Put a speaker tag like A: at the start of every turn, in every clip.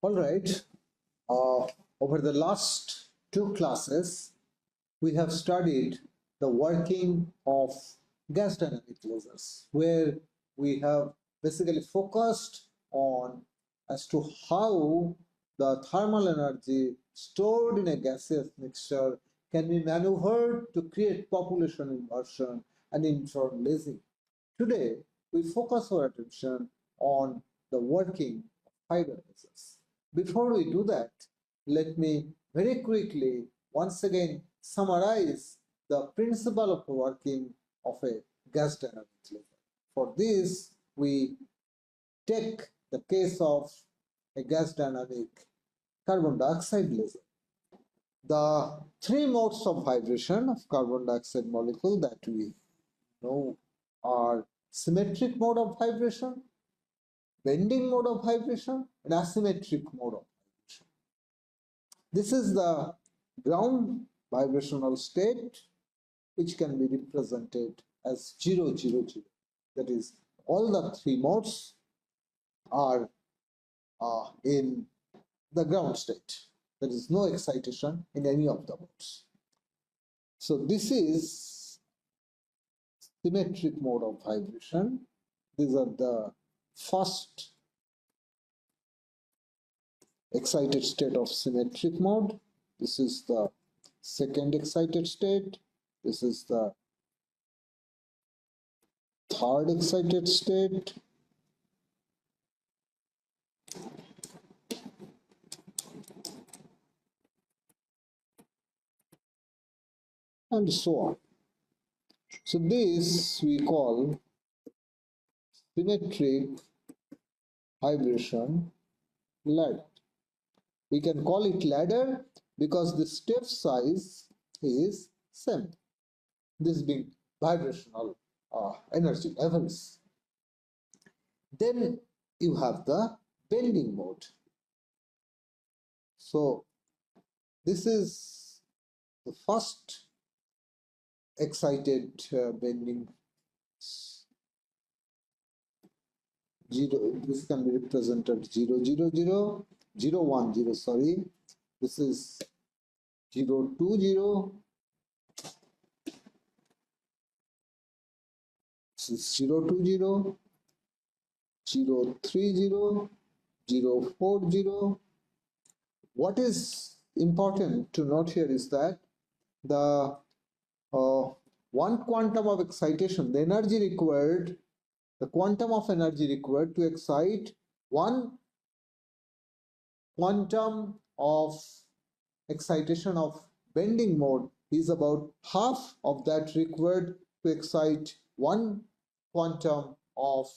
A: All right. Over the last two classes, we have studied the working of gas dynamic lasers, where we have basically focused on as to how the thermal energy stored in a gaseous mixture can be maneuvered to create population inversion and intern lasing. Today, we focus our attention on the working of fiber lasers. Before we do that, let me very quickly once again summarize the principle of working of a gas dynamic laser. For this, we take the case of a gas dynamic carbon dioxide laser. The three modes of vibration of carbon dioxide molecule that we know are symmetric mode of vibration, bending mode of vibration, and asymmetric mode of vibration. This is the ground vibrational state, which can be represented as 0, 0, 0. That is, all the three modes are in the ground state. There is no excitation in any of the modes. So this is symmetric mode of vibration. These are the first excited state of symmetric mode. This is the second excited state. This is the third excited state. And so on. So this we call symmetric vibration ladder. We can call it ladder because the step size is same. This being vibrational energy levels. Then you have the bending mode. So this is the first excited bending 0. This can be represented 0, 0, 0, 0, 1, 0, sorry. This is 0, 2, 0. This is 0, 2, 0, 0, 3, 0, 0, 4, 0. What is important to note here is that the one quantum of excitation, the energy required, the quantum of energy required to excite one quantum of excitation of bending mode is about half of that required to excite one quantum of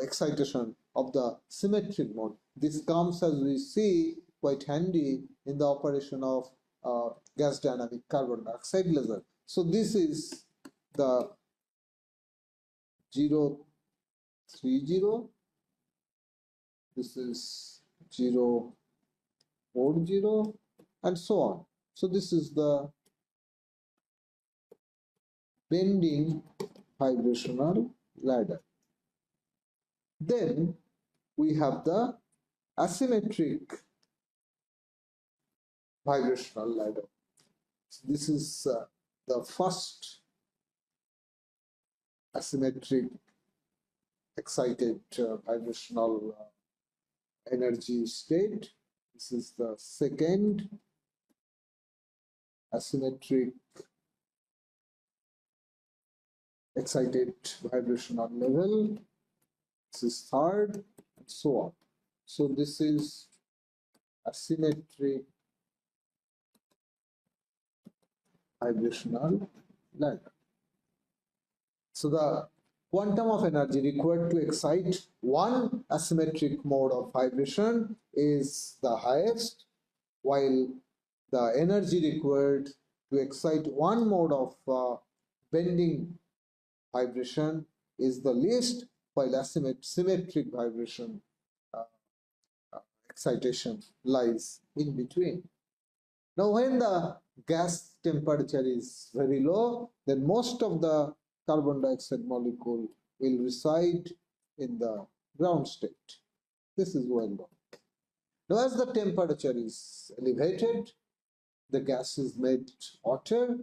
A: excitation of the symmetric mode. This comes, as we see, quite handy in the operation of gas dynamic carbon dioxide laser. So this is the 0, 3, 0. This is 0, 4, 0, and so on. So this is the bending vibrational ladder. Then we have the asymmetric vibrational ladder. So this is the first asymmetric excited vibrational energy state. This is the second asymmetric excited vibrational level. This is third, and so on. So this is asymmetric vibrational ladder. So the quantum of energy required to excite one asymmetric mode of vibration is the highest, while the energy required to excite one mode of bending vibration is the least, while symmetric vibration excitation lies in between. Now, when the gas temperature is very low, then most of the carbon dioxide molecule will reside in the ground state. This is well known. Now, as the temperature is elevated, the gas is made hotter.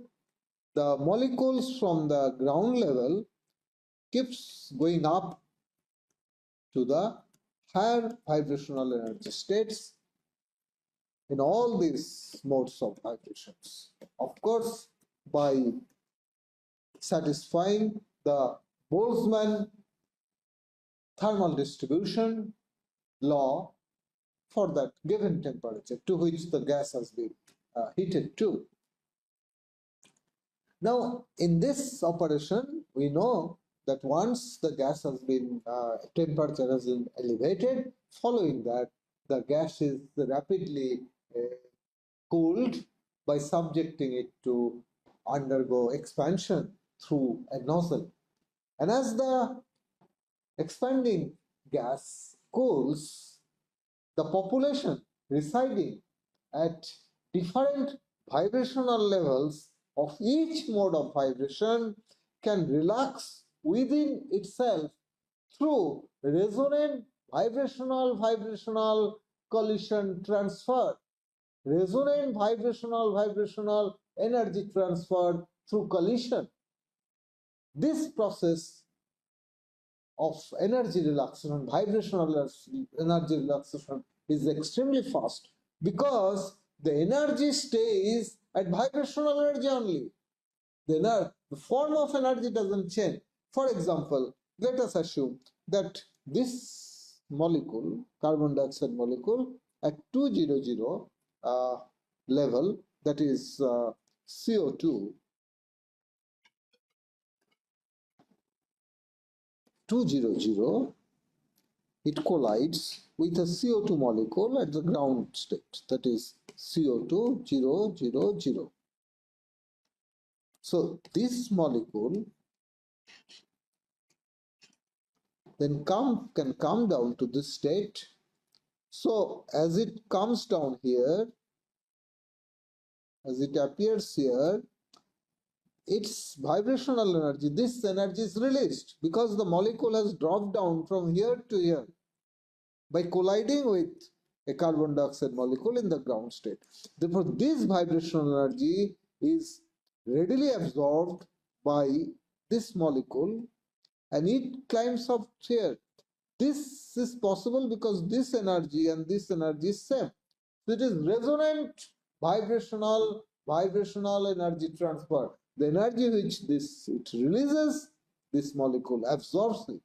A: The molecules from the ground level keeps going up to the higher vibrational energy states in all these modes of vibrations. Of course, by satisfying the Boltzmann thermal distribution law for that given temperature to which the gas has been heated to. Now, in this operation, we know that once the gas has been, temperature has been elevated, following that, the gas is rapidly cooled by subjecting it to undergo expansion through a nozzle. And as the expanding gas cools, the population residing at different vibrational levels of each mode of vibration can relax within itself through resonant vibrational collision transfer. Resonant vibrational energy transfer through collision. This process of energy relaxation, vibrational energy relaxation, is extremely fast because the energy stays at vibrational energy only. The form of energy doesn't change. For example, let us assume that this molecule, carbon dioxide molecule, at 200 level, that is CO2, 200, it collides with a CO2 molecule at the ground state, that is CO2 000. So this molecule then can come down to this state. So as it comes down here, as it appears here, its vibrational energy, this energy is released because the molecule has dropped down from here to here by colliding with a carbon dioxide molecule in the ground state. Therefore, this vibrational energy is readily absorbed by this molecule and it climbs up here. This is possible because this energy and this energy is same. So it is resonant vibrational energy transfer. The energy which it releases, this molecule absorbs it.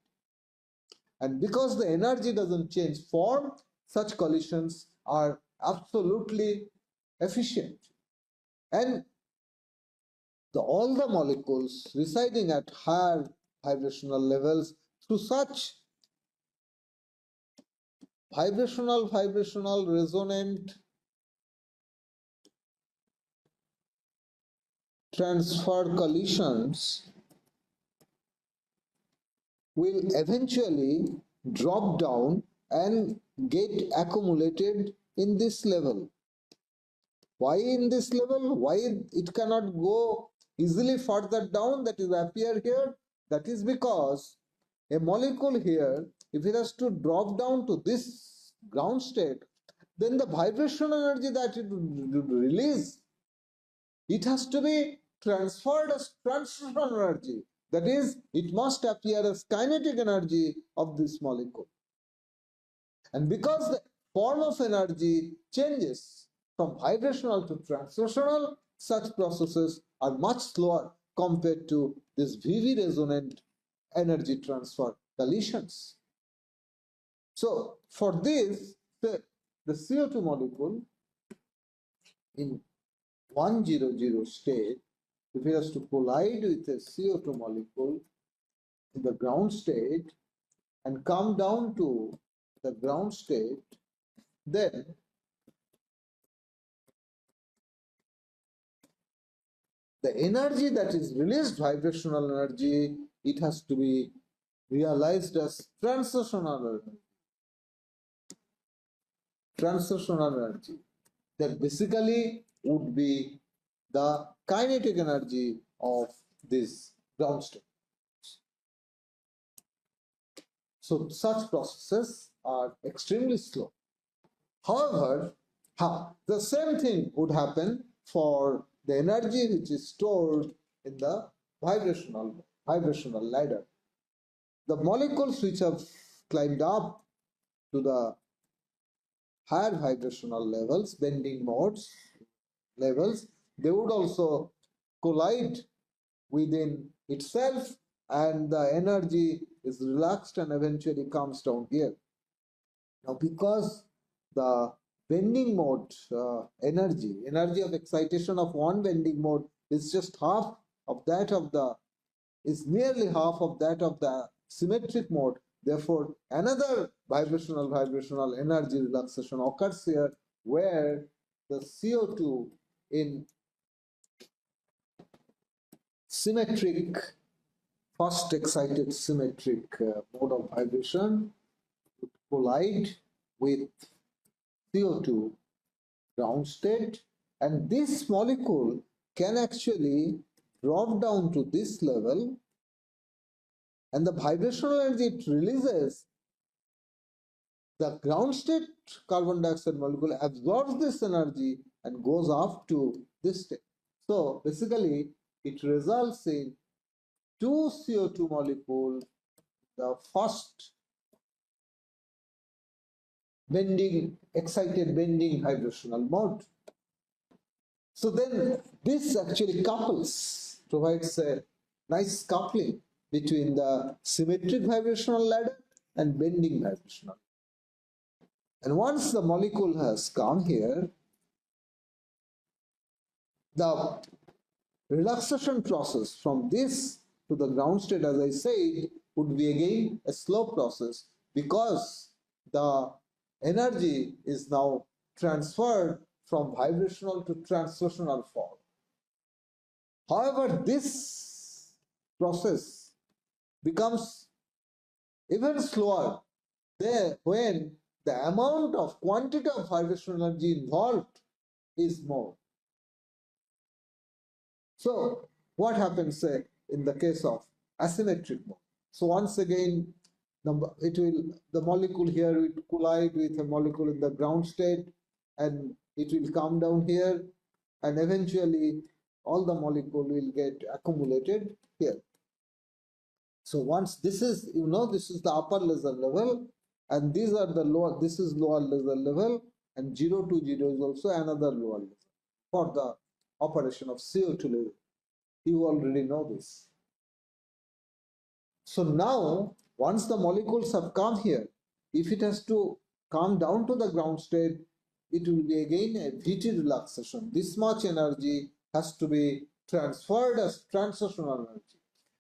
A: And because the energy doesn't change form, such collisions are absolutely efficient. And all the molecules residing at higher vibrational levels through such vibrational resonant transfer collisions will eventually drop down and get accumulated in this level. Why in this level? Why it cannot go easily further down, that is appear here? That is because a molecule here, if it has to drop down to this ground state, then the vibrational energy that it will release, it has to be transferred as translational energy. That is, it must appear as kinetic energy of this molecule. And because the form of energy changes from vibrational to translational, such processes are much slower compared to this VV resonant energy transfer collisions. So for this, the CO2 molecule in 100 state, if it has to collide with a CO2 molecule in the ground state and come down to the ground state, then the energy that is released, vibrational energy, it has to be realized as translational energy. Translational energy. That basically would be the kinetic energy of this ground state. So such processes are extremely slow. However, the same thing would happen for the energy which is stored in the vibrational ladder. The molecules which have climbed up to the higher vibrational levels, bending modes levels, they would also collide within itself, and the energy is relaxed and eventually comes down here. Now, because the bending mode energy of excitation of one bending mode is just half of that of the, is nearly half of that of the symmetric mode. Therefore, another vibrational energy relaxation occurs here, where the CO2 in symmetric, first excited symmetric mode of vibration would collide with CO2 ground state, and this molecule can actually drop down to this level, and the vibrational energy it releases, the ground state carbon dioxide molecule absorbs this energy and goes up to this state. So basically, it results in two CO2 molecules, the first excited bending vibrational mode. So then this actually couples, provides a nice coupling between the symmetric vibrational ladder and bending vibrational. And once the molecule has come here, the relaxation process from this to the ground state, as I said, would be again a slow process, because the energy is now transferred from vibrational to translational form. However, this process becomes even slower there when the amount of quantity of vibrational energy involved is more. So what happens in the case of asymmetric mode? So once again, the molecule here will collide with a molecule in the ground state, and it will come down here, and eventually all the molecule will get accumulated here. So once this is, this is the upper laser level, and these are the lower, this is lower laser level, and 0 to 0 is also another lower level for the operation of CO2 level. You already know this. So now, once the molecules have come here, if it has to come down to the ground state, it will be again a VT relaxation. This much energy has to be transferred as translational energy.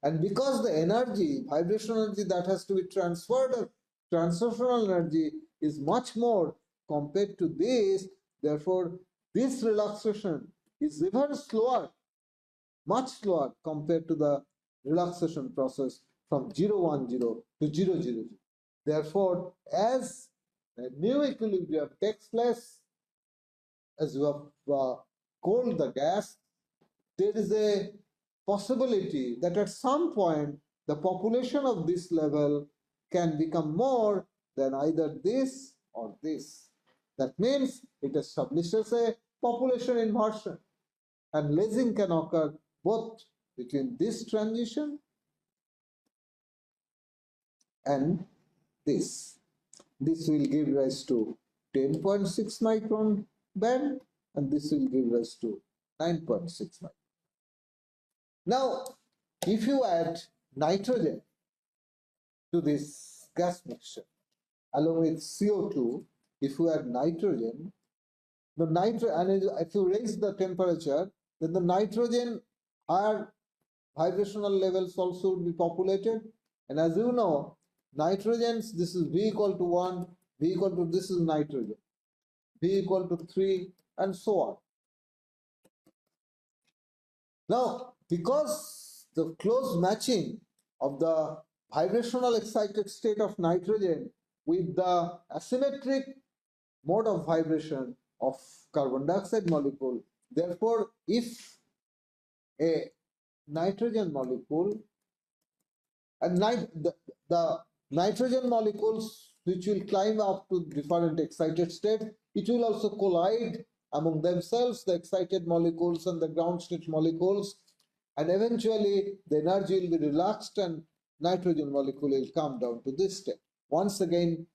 A: And because the energy, vibrational energy that has to be transferred as translational energy is much more compared to this, therefore this relaxation is even slower, much slower compared to the relaxation process from 010 to 000. Therefore, as a new equilibrium takes place, as you have cooled the gas, there is a possibility that at some point the population of this level can become more than either this or this. That means it establishes a population inversion, and lasing can occur both between this transition and this. This will give rise to 10.6 micron band, and this will give rise to 9.6 micron. Now, if you add nitrogen to this gas mixture along with CO2, if you add nitrogen, and if you raise the temperature, then the nitrogen higher vibrational levels also would be populated. And as you know, nitrogens, this is V equal to 1, V equal to, this is nitrogen, V equal to 3, and so on. Now, because the close matching of the vibrational excited state of nitrogen with the asymmetric mode of vibration of carbon dioxide molecule, therefore, if a nitrogen molecule, and the nitrogen molecules which will climb up to different excited states. It will also collide among themselves, the excited molecules and the ground state molecules, and eventually the energy will be relaxed and nitrogen molecule will come down to this state. Once again,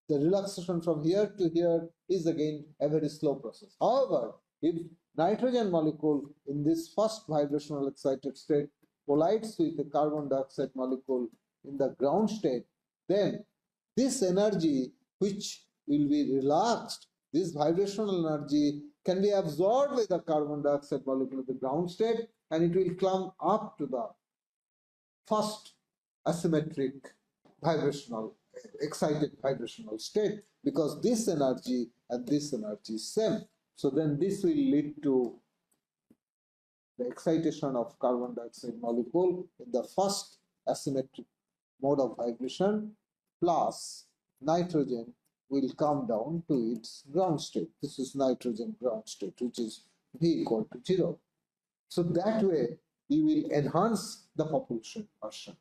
A: the relaxation from here to here is again a very slow process. However, if nitrogen molecule in this first vibrational excited state collides with a carbon dioxide molecule in the ground state, then this energy which will be relaxed, this vibrational energy can be absorbed by the carbon dioxide molecule in the ground state, and it will climb up to the first asymmetric vibrational, excited vibrational state, because this energy and this energy is same. So then this will lead to the excitation of carbon dioxide molecule in the first asymmetric mode of vibration, plus nitrogen will come down to its ground state. This is nitrogen ground state, which is V equal to 0. So that way you will enhance the population inversion.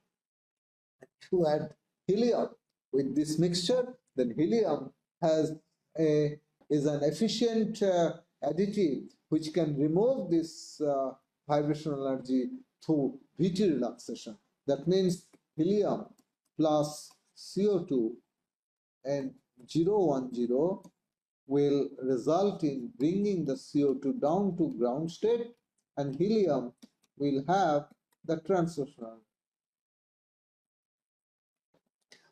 A: If you add helium with this mixture, then helium is an efficient additive which can remove this vibrational energy through VT relaxation. That means helium plus CO2 and 010 will result in bringing the CO2 down to ground state, and helium will have the transition.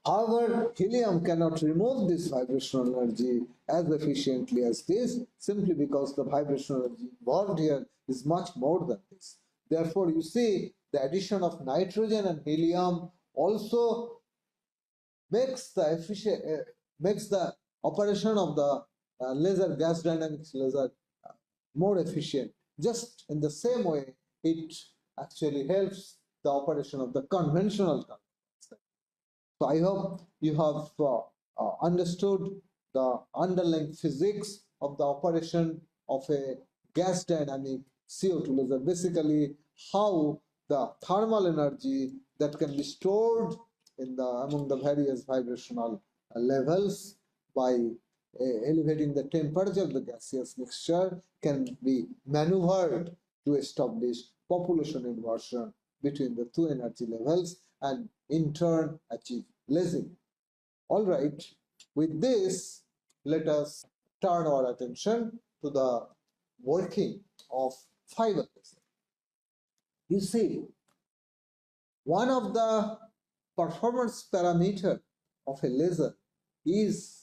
A: However, helium cannot remove this vibrational energy as efficiently as this, simply because the vibrational energy involved here is much more than this. Therefore, you see the addition of nitrogen and helium also makes the operation of the laser gas dynamics laser more efficient. Just in the same way, it actually helps the operation of the conventional carbon dioxide. So I hope you have understood the underlying physics of the operation of a gas dynamic CO2 laser. Basically, how the thermal energy that can be stored in the among the various vibrational levels by elevating the temperature of the gaseous mixture can be maneuvered to establish population inversion between the two energy levels and in turn achieve lasing. All right, with this, let us turn our attention to the working of fiber laser. You see, one of the performance parameter of a laser is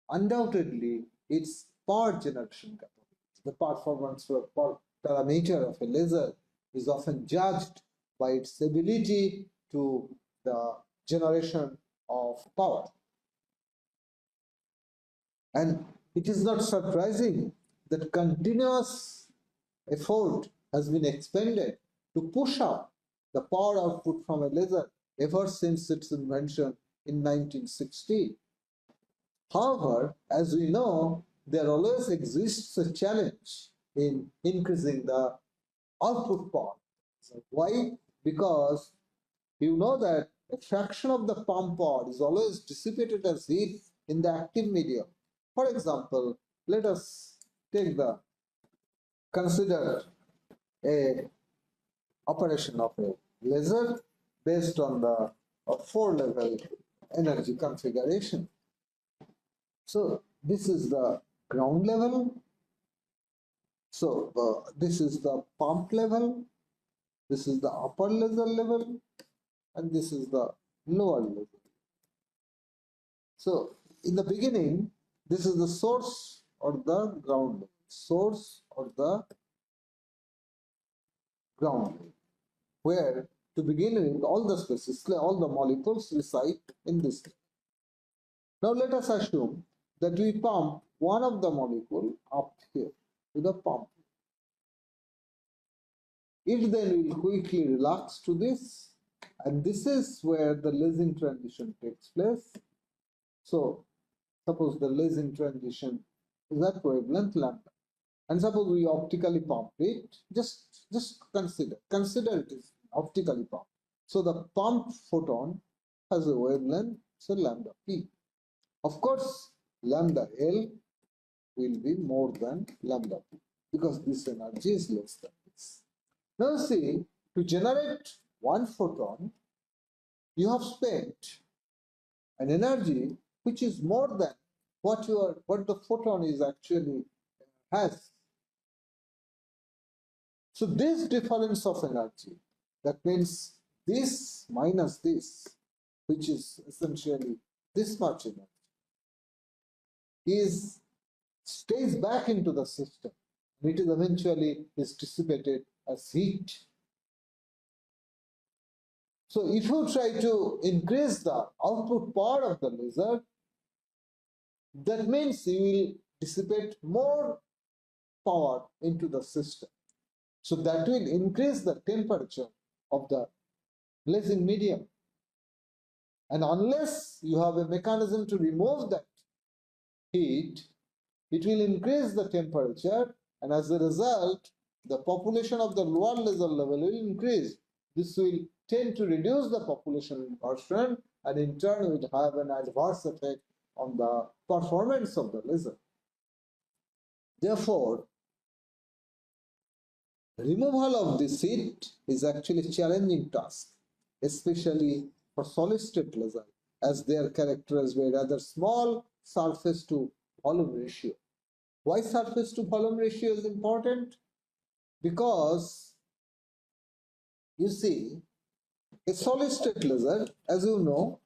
A: undoubtedly its power generation capability. The performance parameter of a laser is often judged by its ability to the generation of power. And it is not surprising that continuous effort has been expended to push up the power output from a laser ever since its invention in 1960. However, as we know, there always exists a challenge in increasing the output power. So why? Because you know that a fraction of the pump power is always dissipated as heat in the active medium. For example, let us consider a operation of a laser based on the 4-level energy configuration. So this is the ground level. So this is the pump level. This is the upper laser level, and this is the lower level. So in the beginning, this is the source or the ground level. Source or the ground level, where to begin with all the species, all the molecules reside in this. Now let us assume that we pump one of the molecule up here to the pump. It then will quickly relax to this, and this is where the lasing transition takes place. So suppose the lasing transition is at wavelength lambda, and suppose we optically pump it. Just consider it is optically pumped. So the pumped photon has a wavelength, so lambda p. Of course, lambda L will be more than lambda P because this energy is less than this. Now see, to generate one photon, you have spent an energy which is more than what the photon is actually has. So this difference of energy, that means this minus this, which is essentially this much energy, stays back into the system. It is eventually dissipated as heat. So if you try to increase the output power of the laser, that means you will dissipate more power into the system. So that will increase the temperature of the blazing medium. And unless you have a mechanism to remove that heat, it will increase the temperature, and as a result, the population of the lower laser level will increase. This will tend to reduce the population inversion, and in turn will have an adverse effect on the performance of the laser. Therefore, removal of this heat is actually a challenging task, especially for solid-state laser, as they are characterized by rather small surface to volume ratio. Why surface to volume ratio is important? Because you see, a solid-state laser, as you know,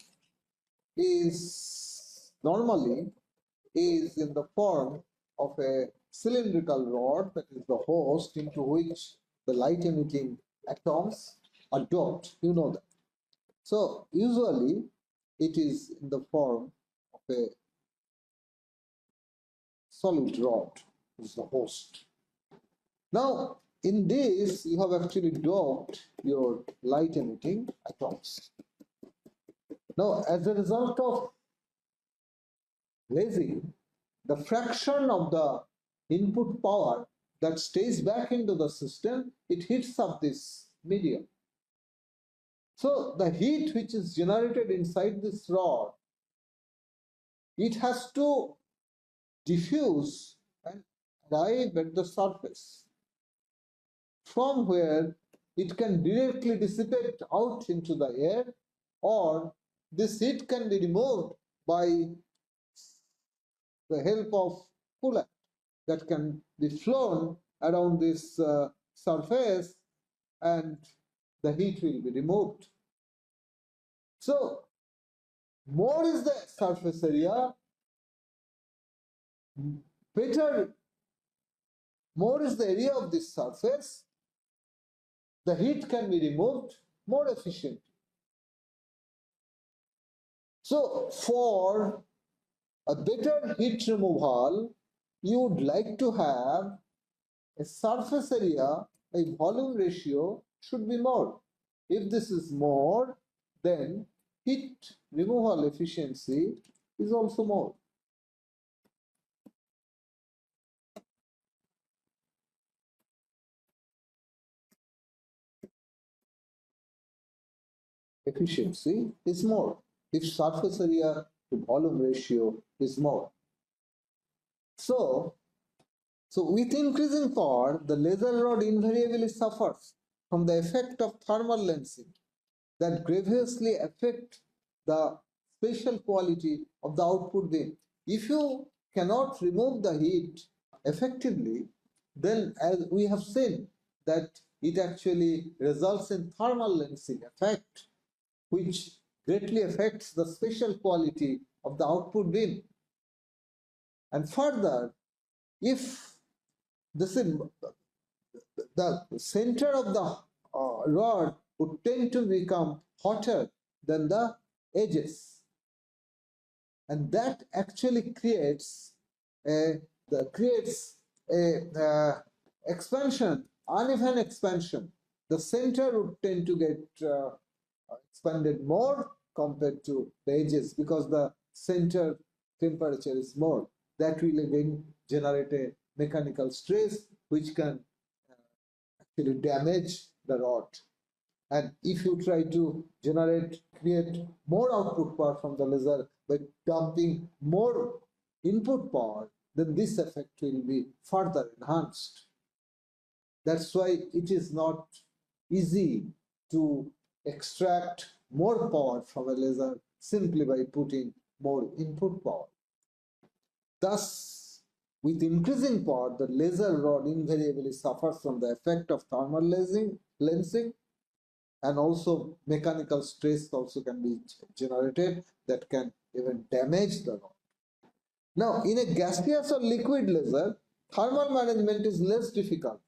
A: is normally in the form of a cylindrical rod that is the host into which the light-emitting atoms are doped. You know that. So usually it is in the form of a solid rod, is the host. Now, in this, you have actually doped your light-emitting atoms. Now, as a result of lasing, the fraction of the input power that stays back into the system, it heats up this medium. So the heat which is generated inside this rod, it has to diffuse and arrive at the surface, from where it can directly dissipate out into the air, or this heat can be removed by the help of coolant that can be flown around this surface, and the heat will be removed. So more is the surface area, more is the area of this surface, the heat can be removed more efficiently. So for a better heat removal, you would like to have a surface area, a volume ratio should be more. If this is more, then heat removal efficiency is also more. Efficiency is more if surface area to volume ratio is more. So with increasing power, the laser rod invariably suffers from the effect of thermal lensing that grievously affect the spatial quality of the output beam. If you cannot remove the heat effectively, then as we have seen that it actually results in thermal lensing effect, which greatly affects the spatial quality of the output beam. And further, if the center of the rod would tend to become hotter than the edges, and that actually creates a expansion, uneven expansion. The center would tend to get expanded more compared to the edges because the center temperature is more. That will again generate a mechanical stress which can actually damage the rod. And if you try to create more output power from the laser, by dumping more input power, then this effect will be further enhanced. That's why it is not easy to extract more power from a laser simply by putting more input power. Thus, with increasing power, the laser rod invariably suffers from the effect of thermal lensing, and also mechanical stress also can be generated that can even damage the rod. Now, in a gaseous or liquid laser, thermal management is less difficult,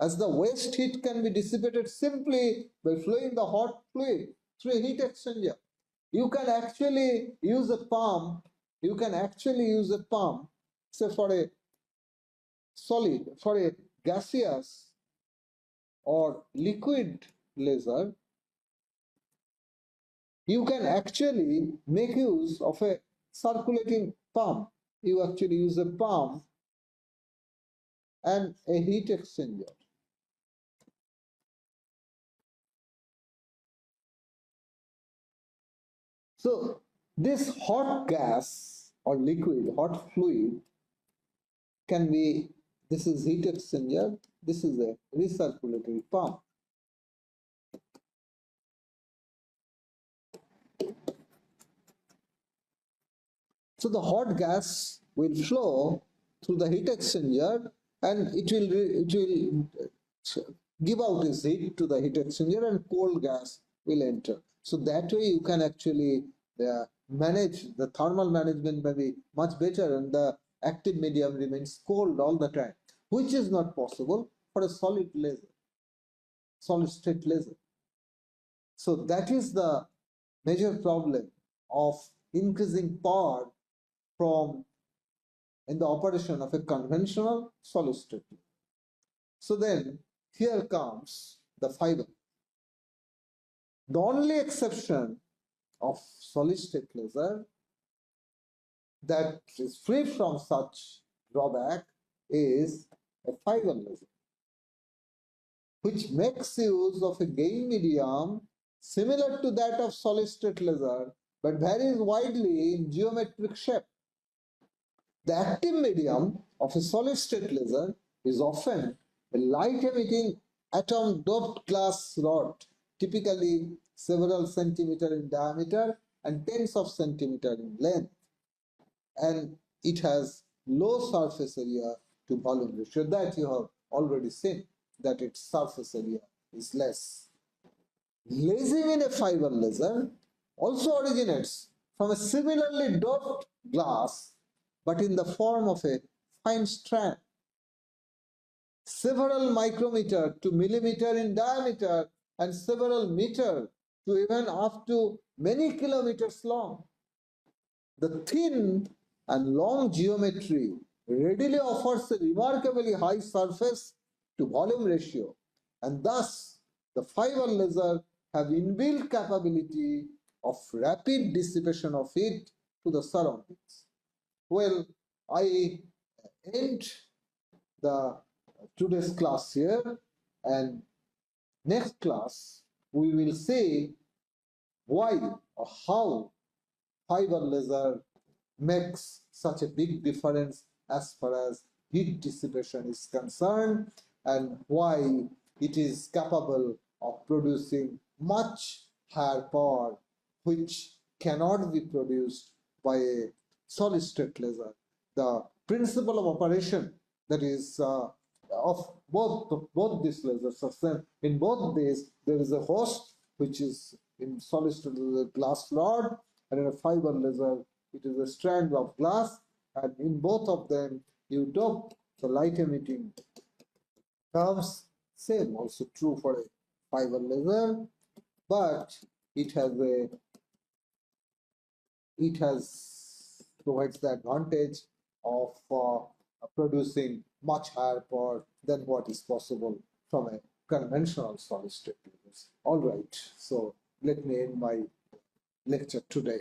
A: as the waste heat can be dissipated simply by flowing the hot fluid through a heat exchanger. You can actually use a pump, say for a solid, for a gaseous or liquid laser, you can actually make use of a circulating pump. You actually use a pump and a heat exchanger. So this hot gas or liquid, hot fluid can be, this is heat exchanger, this is a recirculatory pump. So the hot gas will flow through the heat exchanger and it will give out its heat to the heat exchanger and cold gas will enter. So that way you can actually manage, the thermal management may be much better and the active medium remains cold all the time, which is not possible for a solid laser, solid state laser. So that is the major problem of increasing power from in the operation of a conventional solid state. So then here comes the fiber. The only exception of solid state laser that is free from such drawback is a fiber laser, which makes use of a gain medium similar to that of solid state laser but varies widely in geometric shape. The active medium of a solid state laser is often a light emitting atom doped glass rod, typically several centimeters in diameter and tens of centimeters in length, and it has low surface area to volume ratio. That you have already seen, that its surface area is less. Lasing in a fiber laser also originates from a similarly doped glass but in the form of a fine strand, several micrometer to millimeter in diameter and several meter to even up to many kilometers long. The thin and long geometry readily offers a remarkably high surface to volume ratio, and thus the fiber laser have inbuilt capability of rapid dissipation of heat to the surroundings. Well, I end the today's class here, and next class we will see why or how fiber laser makes such a big difference as far as heat dissipation is concerned, and why it is capable of producing much higher power which cannot be produced by a solid state laser. The principle of operation, that is of both these lasers are same. In both these there is a host which is in solid state glass rod, and in a fiber laser it is a strand of glass, and in both of them you dope the light emitting terms. Same also true for a fiber laser, but it provides the advantage of producing much higher power than what is possible from a conventional solid state lasers. All right, so let me end my lecture today.